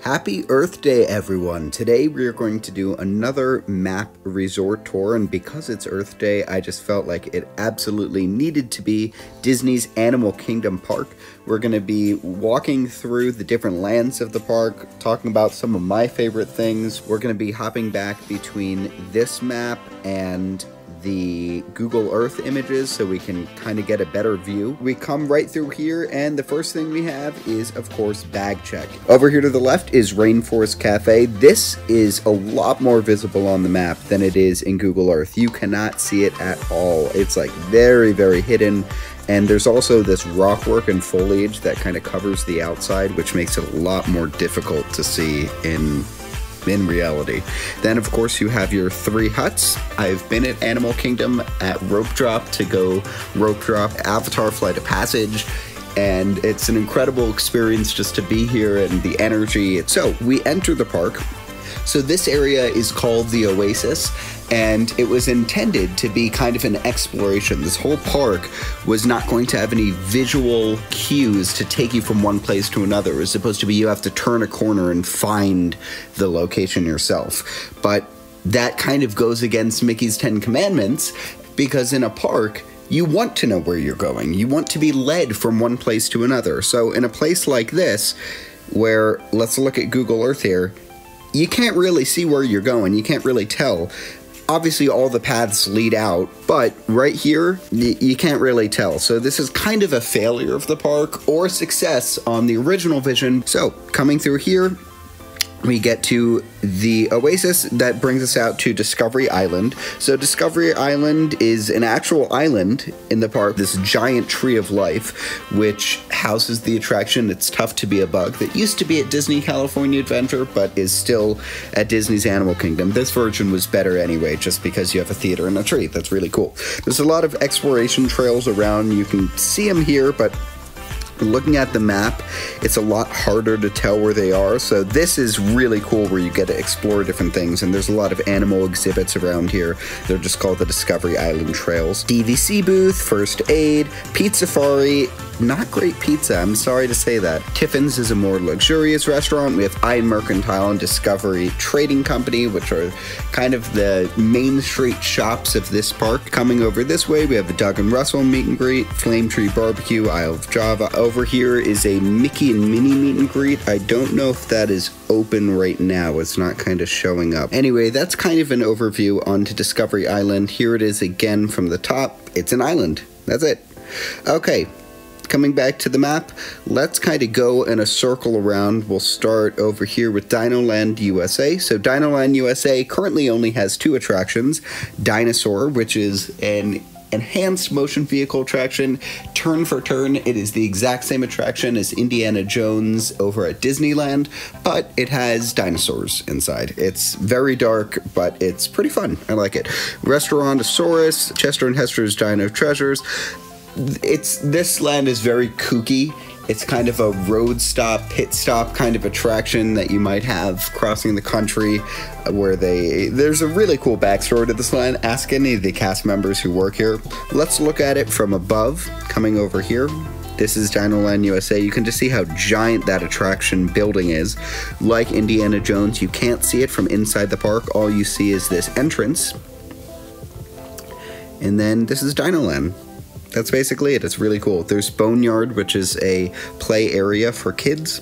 Happy Earth Day, everyone! Today we are going to do another map resort tour, and because it's Earth Day, I just felt like it absolutely needed to be Disney's Animal Kingdom Park. We're going to be walking through the different lands of the park, talking about some of my favorite things. We're going to be hopping back between this map and the Google Earth images so we can kind of get a better view. We come right through here, and the first thing we have is, of course, bag check. Over here to the left is Rainforest Cafe. This is a lot more visible on the map than it is in Google Earth. You cannot see it at all. It's like very, very hidden. And there's also this rockwork and foliage that kind of covers the outside, which makes it a lot more difficult to see in reality. Then of course you have your three huts. I've been at Animal Kingdom at Rope Drop to go rope drop Avatar Flight of Passage, and it's an incredible experience just to be here and the energy. So we enter the park. So this area is called the Oasis, and it was intended to be kind of an exploration. This whole park was not going to have any visual cues to take you from one place to another. It was supposed to be you have to turn a corner and find the location yourself. But that kind of goes against Mickey's 10 Commandments, because in a park, you want to know where you're going. You want to be led from one place to another. So in a place like this, where, let's look at Google Earth here, you can't really see where you're going. You can't really tell. Obviously, all the paths lead out, but right here, you can't really tell. So this is kind of a failure of the park or success on the original vision. So coming through here, we get to the Oasis. That brings us out to Discovery Island. So Discovery Island is an actual island in the park, this giant tree of life, which houses the attraction It's Tough to Be a Bug that used to be at Disney California Adventure, but is still at Disney's Animal Kingdom. This version was better anyway, just because you have a theater and a tree. That's really cool. There's a lot of exploration trails around. You can see them here, but looking at the map, it's a lot harder to tell where they are. So this is really cool where you get to explore different things, and there's a lot of animal exhibits around here. They're just called the Discovery Island Trails. DVC booth, first aid, Pizza Safari. Not great pizza, I'm sorry to say that. Tiffin's is a more luxurious restaurant. We have Iron Mercantile and Discovery Trading Company, which are kind of the main street shops of this park. Coming over this way, we have the Doug and Russell meet and greet, Flame Tree Barbecue, Isle of Java. Over here is a Mickey and Minnie meet and greet. I don't know if that is open right now. It's not kind of showing up. Anyway, that's kind of an overview onto Discovery Island. Here it is again from the top. It's an island. That's it. Okay. Coming back to the map, let's kind of go in a circle around. We'll start over here with DinoLand U.S.A. So DinoLand U.S.A. currently only has two attractions. Dinosaur, which is an enhanced motion vehicle attraction, turn for turn. It is the exact same attraction as Indiana Jones over at Disneyland, but it has dinosaurs inside. It's very dark, but it's pretty fun. I like it. Restaurantosaurus, Chester and Hester's Dino Treasures. This land is very kooky. It's kind of a road stop, pit stop kind of attraction that you might have crossing the country, where there's a really cool backstory to this land. Ask any of the cast members who work here. Let's look at it from above, coming over here. This is DinoLand USA. You can just see how giant that attraction building is. Like Indiana Jones, you can't see it from inside the park. All you see is this entrance. And then this is DinoLand. That's basically it. It's really cool. There's Boneyard, which is a play area for kids.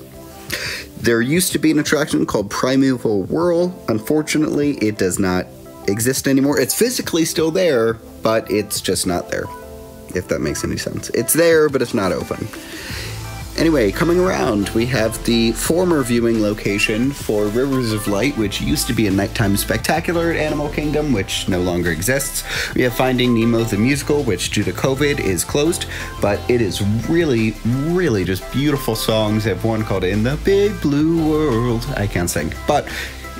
There used to be an attraction called Primeval Whirl. Unfortunately, it does not exist anymore. It's physically still there, but it's just not there, if that makes any sense. It's there, but it's not open. Anyway, coming around, we have the former viewing location for Rivers of Light, which used to be a nighttime spectacular at Animal Kingdom, which no longer exists. We have Finding Nemo the Musical, which due to COVID is closed, but it is really, really just beautiful songs. They have one called In the Big Blue World. I can't sing, but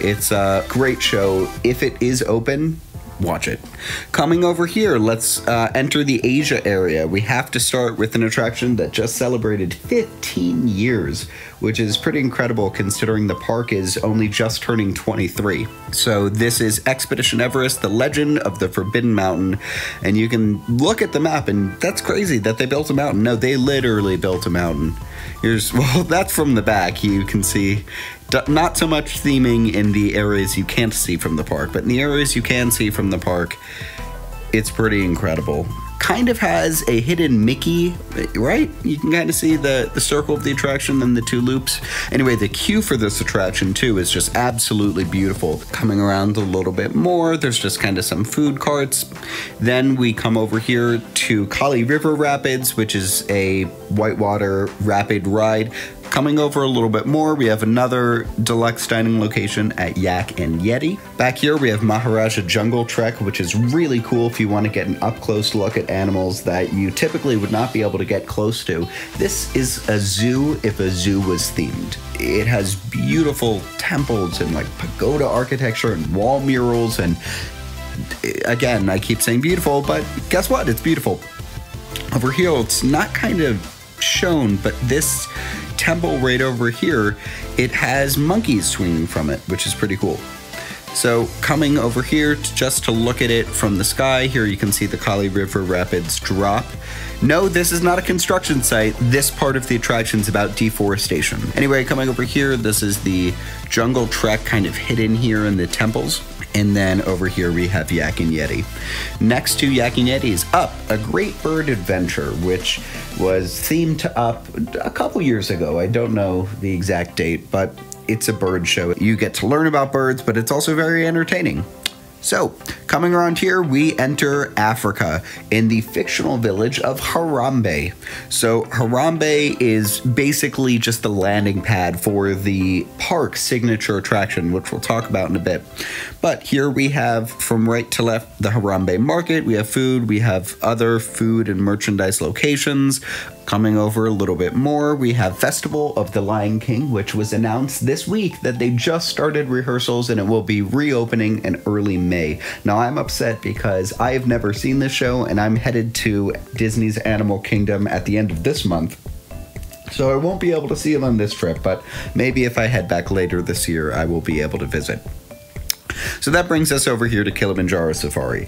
it's a great show. If it is open, watch it. Coming over here, let's enter the Asia area. We have to start with an attraction that just celebrated 15 years, which is pretty incredible considering the park is only just turning 23. So this is Expedition Everest, the Legend of the Forbidden Mountain, and you can look at the map and that's crazy that they built a mountain. No, they literally built a mountain. Well, that's from the back. You can see not so much theming in the areas you can't see from the park, but in the areas you can see from the park, it's pretty incredible. Kind of has a hidden Mickey, right? You can kind of see the circle of the attraction and the two loops. Anyway, the queue for this attraction too is just absolutely beautiful. Coming around a little bit more, there's just kind of some food carts. Then we come over here to Kali River Rapids, which is a whitewater rapid ride. Coming over a little bit more, we have another deluxe dining location at Yak and Yeti. Back here, we have Maharaja Jungle Trek, which is really cool if you want to get an up-close look at animals that you typically would not be able to get close to. This is a zoo if a zoo was themed. It has beautiful temples and like pagoda architecture and wall murals, and again, I keep saying beautiful, but guess what? It's beautiful. Over here, it's not kind of shown, but this temple right over here, it has monkeys swinging from it, which is pretty cool. So coming over here just to look at it from the sky, here you can see the Kali River Rapids drop. No, this is not a construction site. This part of the attraction is about deforestation. Anyway, coming over here, this is the Jungle Trek kind of hidden here in the temples. And then over here we have Yak and Yeti. Next to Yak and Yeti is Up, a Great Bird Adventure, which was themed to Up a couple years ago. I don't know the exact date, but it's a bird show. You get to learn about birds, but it's also very entertaining. So, coming around here, we enter Africa in the fictional village of Harambe. So, Harambe is basically just the landing pad for the park's signature attraction, which we'll talk about in a bit. But here we have, from right to left, the Harambe Market. We have food, we have other food and merchandise locations. Coming over a little bit more, we have Festival of the Lion King, which was announced this week that they just started rehearsals and it will be reopening in early May. Now, I'm upset because I have never seen this show and I'm headed to Disney's Animal Kingdom at the end of this month. So I won't be able to see it on this trip, but maybe if I head back later this year, I will be able to visit. So that brings us over here to Kilimanjaro Safari.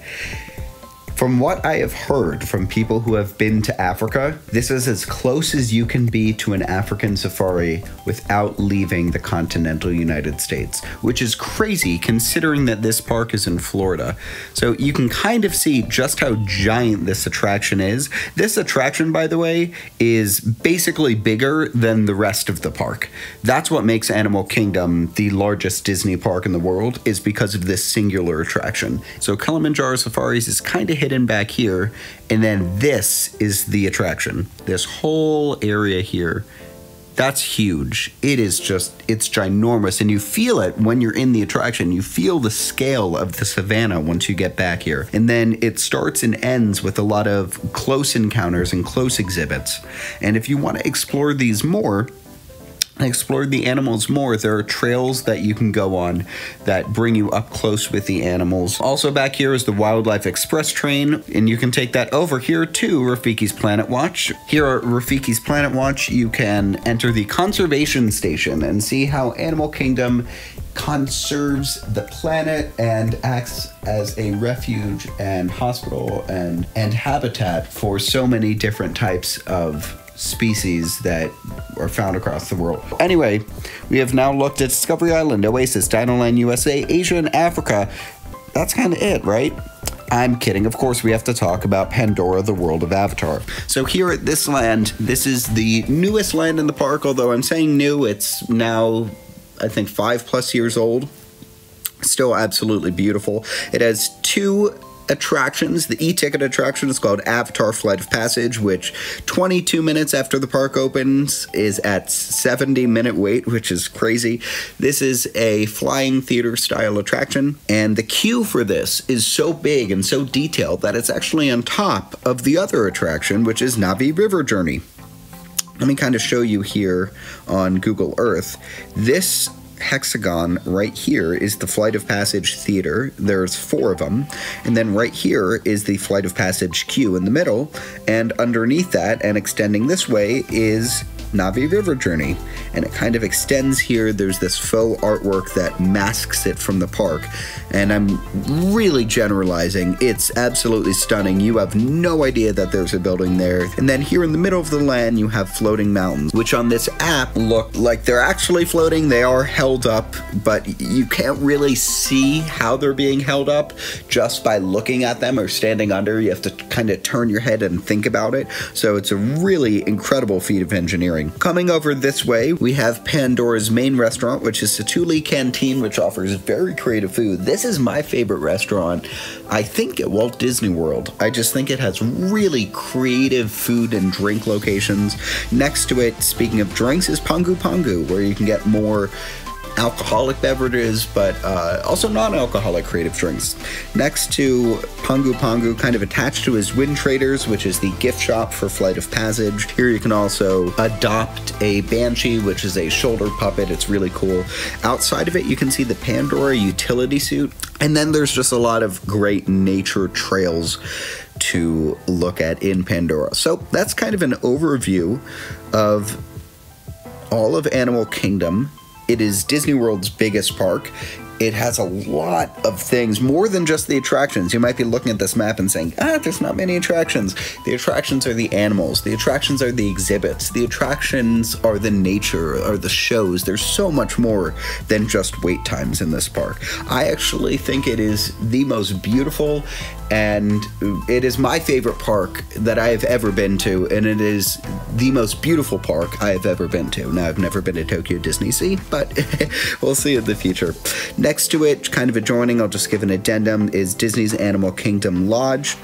From what I have heard from people who have been to Africa, this is as close as you can be to an African safari without leaving the continental United States, which is crazy considering that this park is in Florida. So you can kind of see just how giant this attraction is. This attraction, by the way, is basically bigger than the rest of the park. That's what makes Animal Kingdom the largest Disney park in the world, is because of this singular attraction. So Kilimanjaro Safaris is kind of hidden back here, and then this is the attraction. This whole area here, that's huge. It's ginormous, and you feel it when you're in the attraction. You feel the scale of the savannah once you get back here. And then it starts and ends with a lot of close encounters and close exhibits. And if you want to explore these more, explore the animals more, there are trails that you can go on that bring you up close with the animals. Also back here is the Wildlife Express train, and you can take that over here to Rafiki's Planet Watch. Here at Rafiki's Planet Watch, you can enter the conservation station and see how Animal Kingdom conserves the planet and acts as a refuge and hospital and habitat for so many different types of species that are found across the world. Anyway, we have now looked at Discovery Island, Oasis, DinoLand U.S.A, Asia, and Africa. That's kind of it, right? I'm kidding. Of course, we have to talk about Pandora, the world of Avatar. So here at this land, this is the newest land in the park, although I'm saying new, it's now, I think, 5+ years old. Still absolutely beautiful. It has two attractions. The e-ticket attraction is called Avatar Flight of Passage, which 22 minutes after the park opens is at 70-minute wait, which is crazy. This is a flying theater style attraction, and the queue for this is so big and so detailed that it's actually on top of the other attraction, which is Navi River Journey. Let me kind of show you here on Google Earth. This hexagon right here is the Flight of Passage Theater. There's 4 of them. And then right here is the Flight of Passage queue in the middle. And underneath that and extending this way is Na'vi River Journey, and it kind of extends here. There's this faux artwork that masks it from the park, and I'm really generalizing. It's absolutely stunning. You have no idea that there's a building there. And then here in the middle of the land, you have floating mountains, which on this app look like they're actually floating. They are held up, but you can't really see how they're being held up just by looking at them or standing under. You have to kind of turn your head and think about it. So it's a really incredible feat of engineering. Coming over this way, we have Pandora's main restaurant, which is Satuli Canteen, which offers very creative food. This is my favorite restaurant, I think, at Walt Disney World. I just think it has really creative food and drink locations. Next to it, speaking of drinks, is Pangu Pangu, where you can get more alcoholic beverages, but also non-alcoholic creative drinks. Next to Pangu Pangu, kind of attached to is Wind Traders, which is the gift shop for Flight of Passage. Here you can also adopt a Banshee, which is a shoulder puppet. It's really cool. Outside of it, you can see the Pandora utility suit, and then there's just a lot of great nature trails to look at in Pandora. So that's kind of an overview of all of Animal Kingdom. It is Disney World's biggest park. It has a lot of things, more than just the attractions. You might be looking at this map and saying, there's not many attractions. The attractions are the animals. The attractions are the exhibits. The attractions are the nature, or the shows. There's so much more than just wait times in this park. I actually think it is the most beautiful, and it is my favorite park that I have ever been to, and it is the most beautiful park I have ever been to. Now, I've never been to Tokyo Disney Sea, but we'll see in the future. Next to it, kind of adjoining, I'll just give an addendum, is Disney's Animal Kingdom Lodge,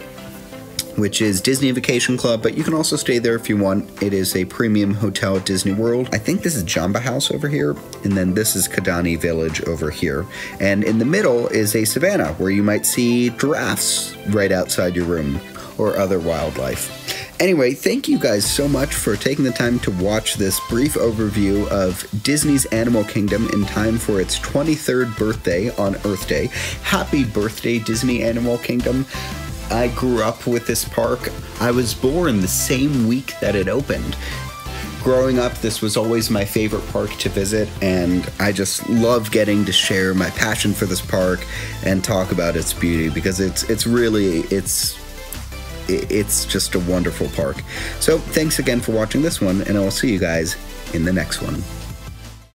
which is Disney Vacation Club, but you can also stay there if you want. It is a premium hotel at Disney World. I think this is Jamba House over here, and then this is Kidani Village over here. And in the middle is a savannah where you might see giraffes right outside your room, or other wildlife. Anyway, thank you guys so much for taking the time to watch this brief overview of Disney's Animal Kingdom in time for its 23rd birthday on Earth Day. Happy birthday, Disney Animal Kingdom. I grew up with this park. I was born the same week that it opened. Growing up, this was always my favorite park to visit, and I just love getting to share my passion for this park and talk about its beauty, because it's just a wonderful park. So thanks again for watching this one, and I will see you guys in the next one.